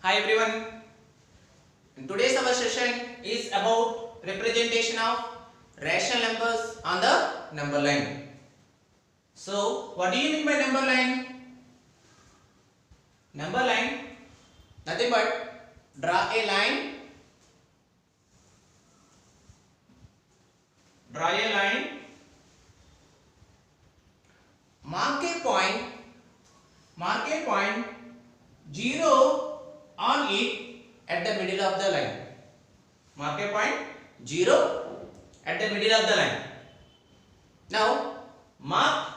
Hi everyone. In today's our session is about representation of rational numbers on the number line. So what do you mean by number line? Number line, nothing but draw a line, mark a point 0 on it at the middle of the line. Mark a point 0 at the middle of the line. Now mark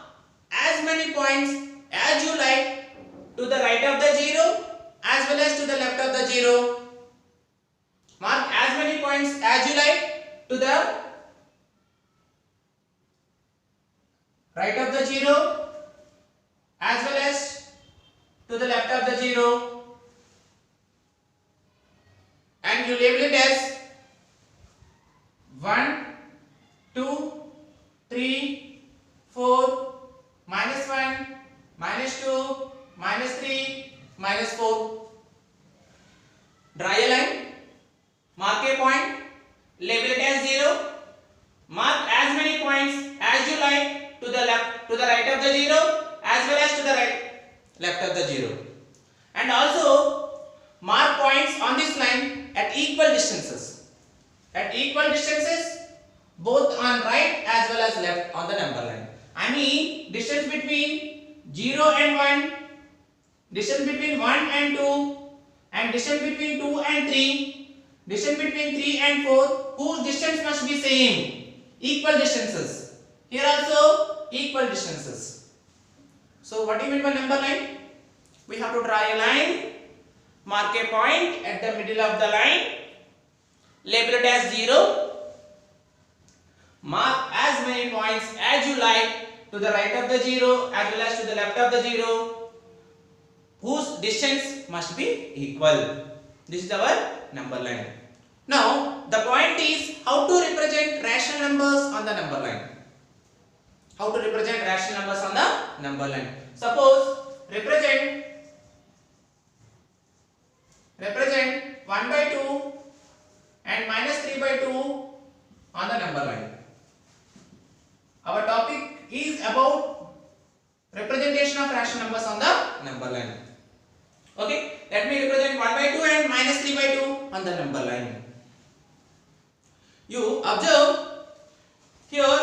as many points as you like to the right of the 0 as well as to the left of the 0. Mark as many points as you like to the right of the 0 as well as to the left of the 0, and you label it as 1, 2, 3, 4, -1, -2, -3, -4. Draw a line, mark a point, label it as 0, mark as many points as you like to the left, to the right of the 0 as well as to the left of the 0, and also mark points on this line at equal distances. At equal distances, both on right as well as left on the number line. I mean distance between 0 and 1, distance between 1 and 2, and distance between 2 and 3, distance between 3 and 4, whose distance must be same, equal distances. Here also equal distances. So what do you mean by number line? We have to draw a line, mark a point at the middle of the line, label it as 0, mark as many points as you like to the right of the 0 as well as to the left of the 0, whose distance must be equal. This is our number line. Now the point is how to represent rational numbers on the number line. How to represent rational numbers on the number line. Suppose represent 1/2 and -3/2 on the number line. Our topic is about representation of rational numbers on the number line. Okay, let me represent 1/2 and -3/2 on the number line. You observe here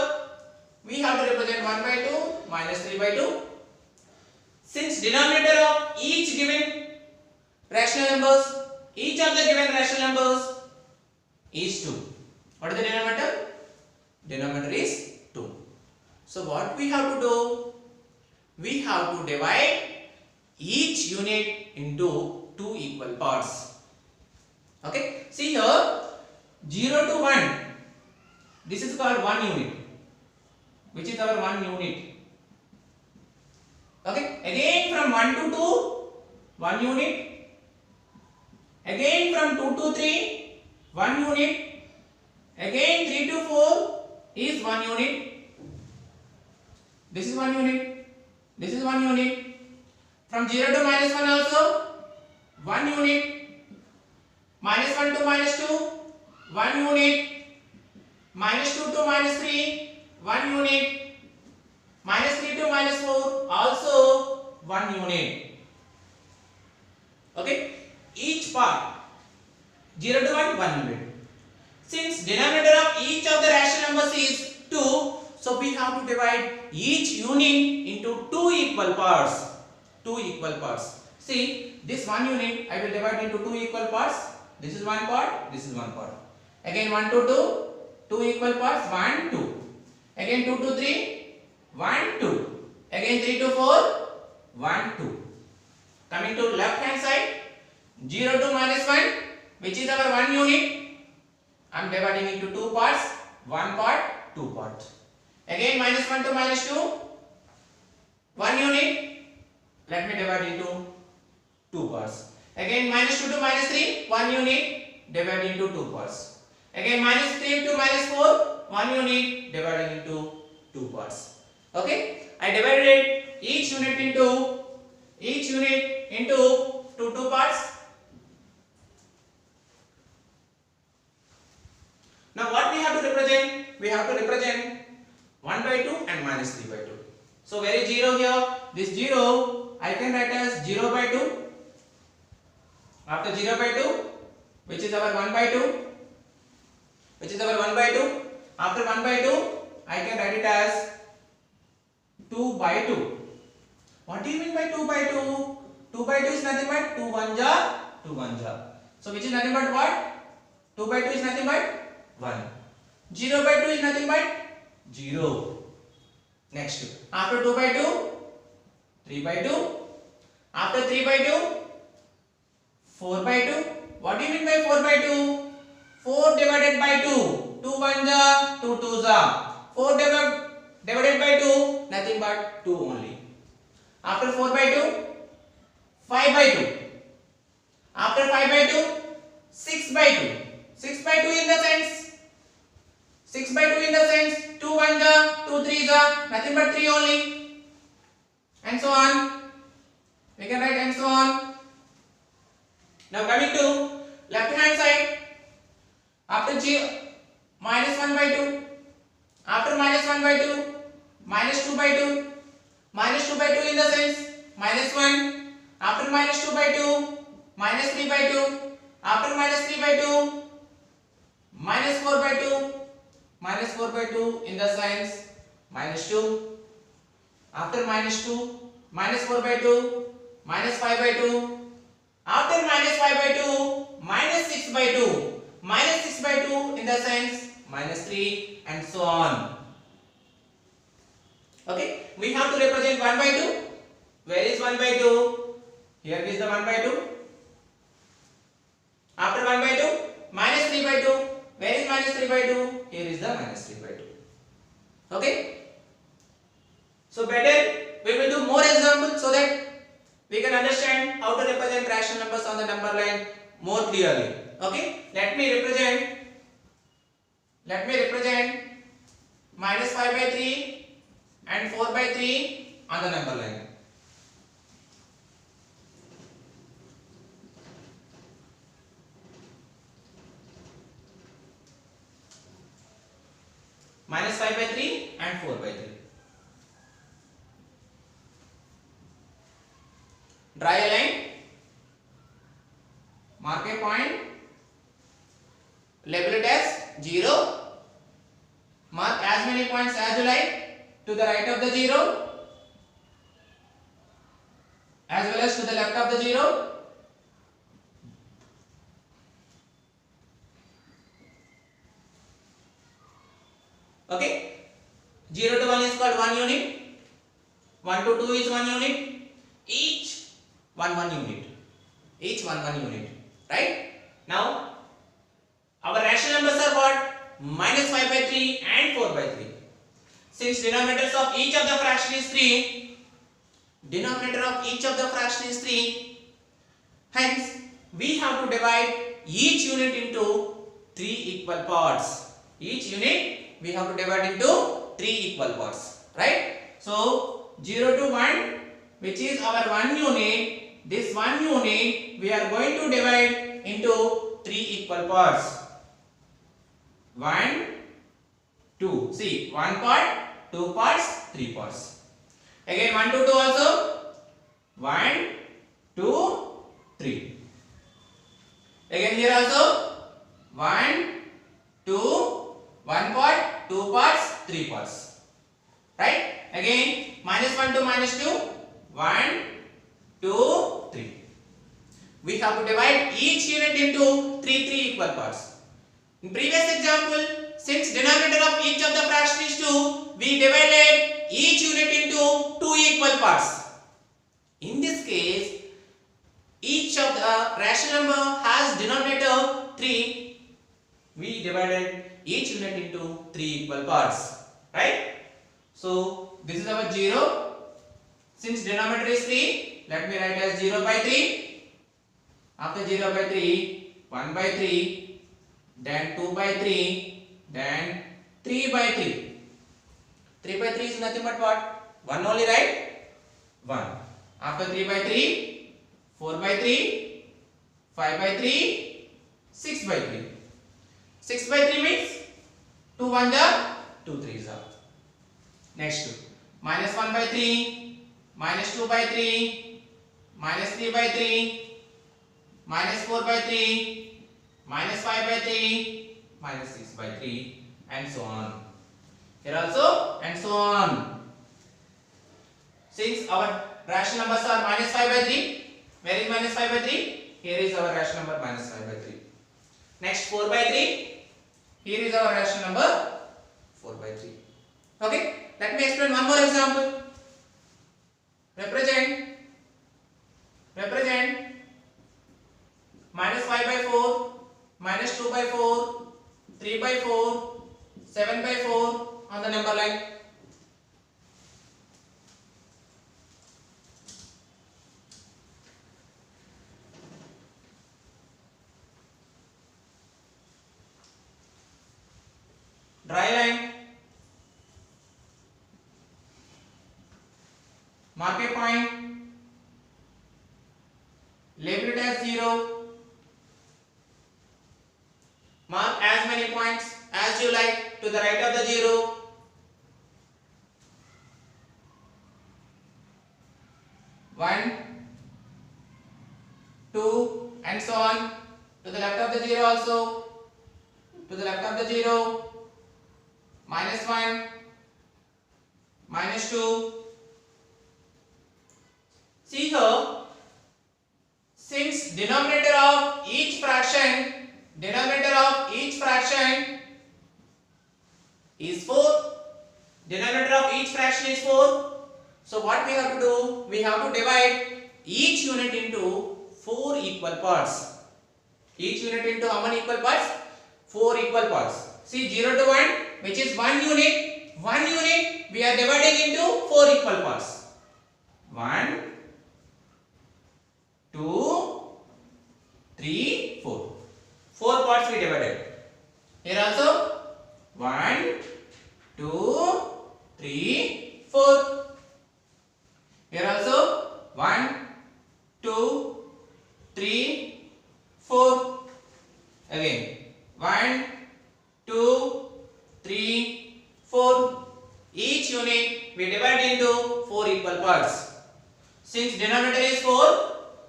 we have to represent 1/2 -3/2. Since denominator of each given rational numbers, each of the given rational numbers is 2. What is the denominator? Denominator is 2. So what we have to do? We have to divide each unit into 2 equal parts. Okay, see here 0 to 1, this is called 1 unit, which is our 1 unit. Okay, again from 1 to 2, 1 unit. Again from 2 to 3, 1 unit. Again 3 to 4 is 1 unit. This is 1 unit. This is 1 unit. From 0 to -1 also 1 unit. -1 to -2 1 unit. -2 to -3 1 unit. -3 to -4 also 1 unit. Okay, each part 0 to 1 1 unit. Since denominator of each of the rational numbers is 2, so we have to divide each unit into 2 equal parts. 2 equal parts. See, this 1 unit I will divide into 2 equal parts. This is one part, this is one part. Again 1 to 2, 2 equal parts, 1 2. Again 2 to 3, 1 2. Again 3 to 4, 1 2. Coming to left hand side, 0 to -1, which is our 1 unit, I am dividing into 2 parts, 1 part, 2 part. Again -1 to -2, 1 unit, let me divide into 2 parts. Again -2 to -3, 1 unit, divide into 2 parts. Again -3 to -4, 1 unit, dividing into 2 parts. Okay, I divided each unit into two parts. Now what we have to represent? We have to represent 1 by 2 and minus 3 by 2. So where is 0 here? This 0 I can write as 0 by 2. After 0 by 2, which is our 1 by 2. Which is our 1 by 2. After 1 by 2, I can write it as 2 by 2. What do you mean by 2 by 2? 2 by 2 is nothing but 2 1 ja, 2 1 ja. So which is nothing but what? 2 by 2 is nothing but 1. 0 by 2 is nothing but 0. Next, after 2 by 2, 3 by 2. After 3 by 2, 4 by 2. What do you mean by 4 by 2? 4 divided by 2. 2 1 ja, 2 2 ja. 4 divided by 2, nothing but 2 only. After 4 by 2, 5 by 2. After 5 by 2, 6 by 2. 6 by 2 in the sense 6 by 2 in the sense 2 1 ja, 2 3 ja, nothing but 3 only. And so on. We can write and so on. Now coming to left hand side. After minus 1 by 2. After minus 1 by 2, minus 2 by 2. Minus 2 by 2 in the sense minus 1. After minus 2 by 2, minus 3 by 2. After minus 3 by 2, minus 4 by 2. Minus 4 by 2 in the sense minus 2. After minus 2, minus 4 by 2, minus 5 by 2. After minus 5 by 2, minus 6 by 2. Minus 6 by 2 in the sense minus 3 and so on. Okay, we have to represent 1 by 2. Where is 1 by 2? Here is the 1 by 2. After 1 by 2, minus 3 by 2. Where is minus 3 by 2? Here is the minus 3 by 2. Okay. So better we will do more examples so that we can understand how to represent rational numbers on the number line more clearly. Okay. Let me represent minus 5 by 3 and 4 by 3 on the number line. Minus 5 by 3 and 4 by 3. Draw a line, mark a point, label it as 0, mark as many points as you like to the right of the 0 as well as to the left of the 0. Okay, 0 to 1 is called 1 unit, 1 to 2 is 1 unit, each 1 unit, each 1 unit, right? Now, our rational numbers are what? Minus 5 by 3 and 4 by 3. Since denominators of each of the fraction is 3, hence we have to divide each unit into 3 equal parts. Each unit we have to divide into 3 equal parts, right? So 0 to 1, which is our 1 unit, this 1 unit we are going to divide into 3 equal parts. 1, 2. See, 1 part, 2 parts, 3 parts. Again 1 to 2 also. 1, 2, 3. Again here also. 1, 2, 1 part, 2 parts, 3 parts. Right? Again minus 1 to minus 2. 1, 2, 3. We have to divide each unit into 3 equal parts. In previous example, since denominator of each of the fraction is 2, we divided each unit into 2 equal parts. In this case, each of the rational number has denominator 3. We divided each unit into 3 equal parts. Right? So, this is our 0. Since denominator is 3, let me write as 0 by 3. After 0 by 3, 1 by 3, then 2 by 3, then 3 by 3. 3 by 3 is nothing but what? 1 only, right? 1. After 3 by 3, 4 by 3, 5 by 3, 6 by 3. 6 by 3 means 2 1 जा 2 3 जा. Next minus 1 by 3, minus 2 by 3, minus 3 by 3, minus 4 by 3, minus 5 by 3, minus 6 by 3, and so on. Here also and so on. Since our rational numbers are minus 5 by 3, where is minus 5 by 3? Here is our rational number minus 5 by 3. Next 4 by 3. Here is our rational number 4 by 3. Okay, let me explain one more example. Represent minus 5 by 4, minus 2 by 4, 3 by 4, 7 by 4 on the number line. Dry line. Mark a point. Label it as 0. Mark as many points as you like to the right of the 0. One, 2, and so on. To the left of the 0 also. To the left of the 0. Minus 1, minus 2. See here, since denominator of each fraction is 4. Denominator of each fraction is 4. So what we have to do? We have to divide each unit into 4 equal parts. Each unit into how many equal parts? 4 equal parts. See 0 to 1, which is 1 unit. 1 unit we are dividing into 4 equal parts. 1, 2, 3, 4. 4 parts we divided. Here also 1, 2, 3, 4. Here also 1, 2, 3, 4. Again 1, 2, 3, 4. Each unit we divide into 4 equal parts. Since denominator is 4,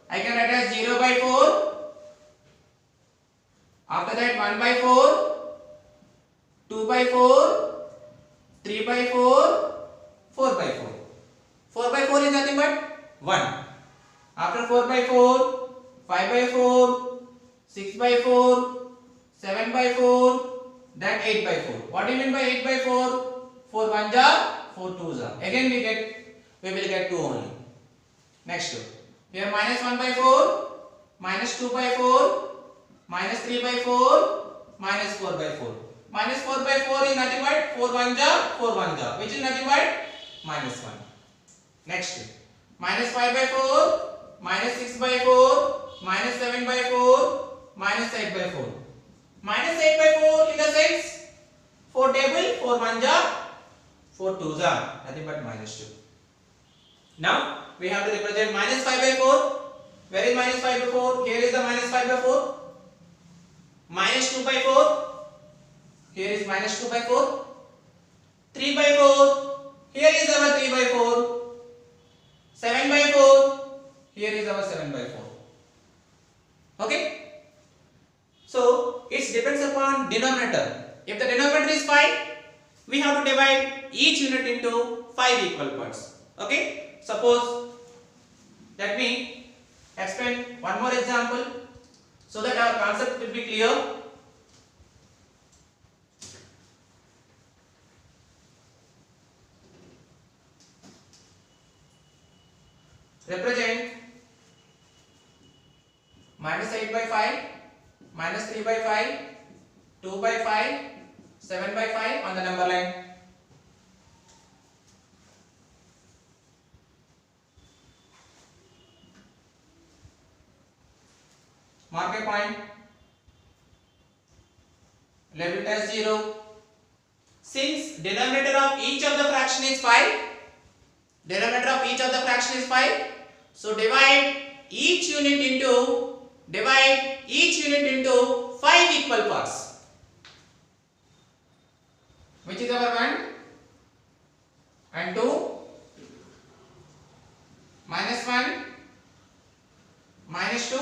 I can write as 0 by 4. After that 1 by 4, 2 by 4, 3 by 4, 4 by 4. 4 by 4 is nothing but 1. After 4 by 4, 5 by 4, 6 by 4, 7 by 4, then 8 by 4. What do you mean by 8 by 4? 4 1 ja, 4 2 ja. Again we will get 2 only. Next, here minus 1 by 4, minus 2 by 4, minus 3 by 4, minus 4 by 4. Minus 4 by 4 is nothing but 4 1 ja, 4 1 ja, which is nothing but minus 1. Next, minus 5 by 4, minus 6 by 4, minus 7 by 4, minus 8 by 4. Minus 8 by 4 in the sense 4 table, 4 1 ja, 4 2 ja, nothing but minus 2. Now we have to represent minus 5 by 4. Where is minus 5 by 4? Here is the minus 5 by 4. Minus 2 by 4. Here is minus 2 by 4. 3 by 4. Here is our 3 by 4. 7 by 4. Here is our 7 by 4. Okay? So it depends upon denominator. If the denominator is 5, we have to divide each unit into 5 equal parts. Okay? Suppose, let me explain one more example so that our concept will be clear. Represent minus 8 by 5, minus 3 by 5, 2 by 5, 7 by 5 on the number line. Mark a point. Label it as 0. Since denominator of each of the fraction is 5, so divide each unit into 5 equal parts. which is our 1 and 2, minus 1, minus 2,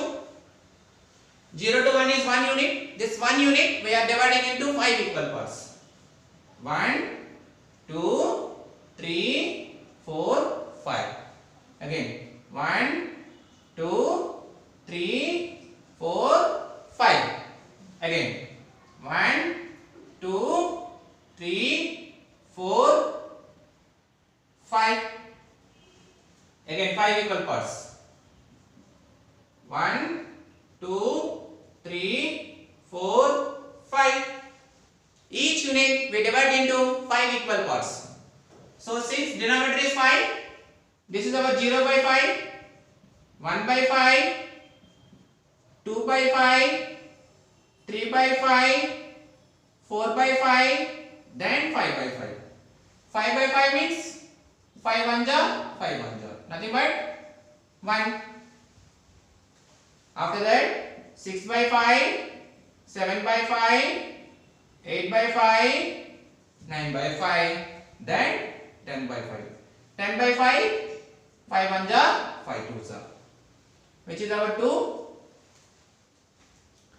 0 to 1 is 1 unit. This 1 unit we are dividing into 5 equal parts. 1, 2, 3, 4, 5. Again 1, 2, 3, 4, 5. Again 1, 2, 3, 4, 5. Again 5 equal parts. 1, 2, 3, 4, 5. Each unit we divide into 5 equal parts. So since denominator is 5, this is our 0 by 5, 1 by 5, 2 by 5, 3 by 5, 4 by 5, then 5 by 5. 5 by 5 means 5 1 ja, 5 1 ja. Nothing but 1. After that 6 by 5, 7 by 5, 8 by 5, 9 by 5, then 10 by 5. 10 by 5, 5 1 ja, 5 2 ja. Which is our 2.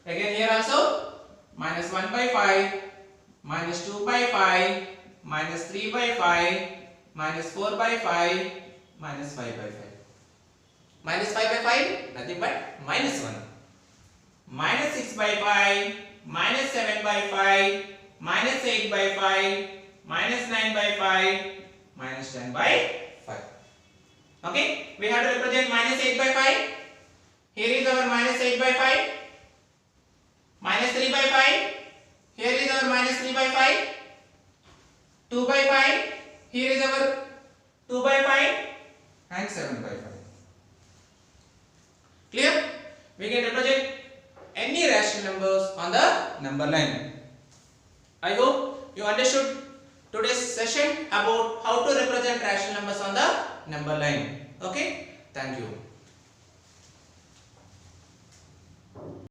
Again here also minus 1 by 5, minus 2 by 5, minus 3 by 5, minus 4 by 5, minus 5 by 5. Minus 5 by 5, nothing but minus 1. Minus 6 by 5, minus 7 by 5, minus 8 by 5, minus 9 by 5, minus 10 by 5. Okay, we have to represent minus 8 by 5. Here is our minus 8 by 5. Minus 3 by 5. Here is our minus 3 by 5. 2 by 5. Here is our 2 by 5 and 7 by 5. Clear? We can represent any rational numbers on the number line. I hope you understood today's session about how to represent rational numbers on the number line. Okay? Thank you.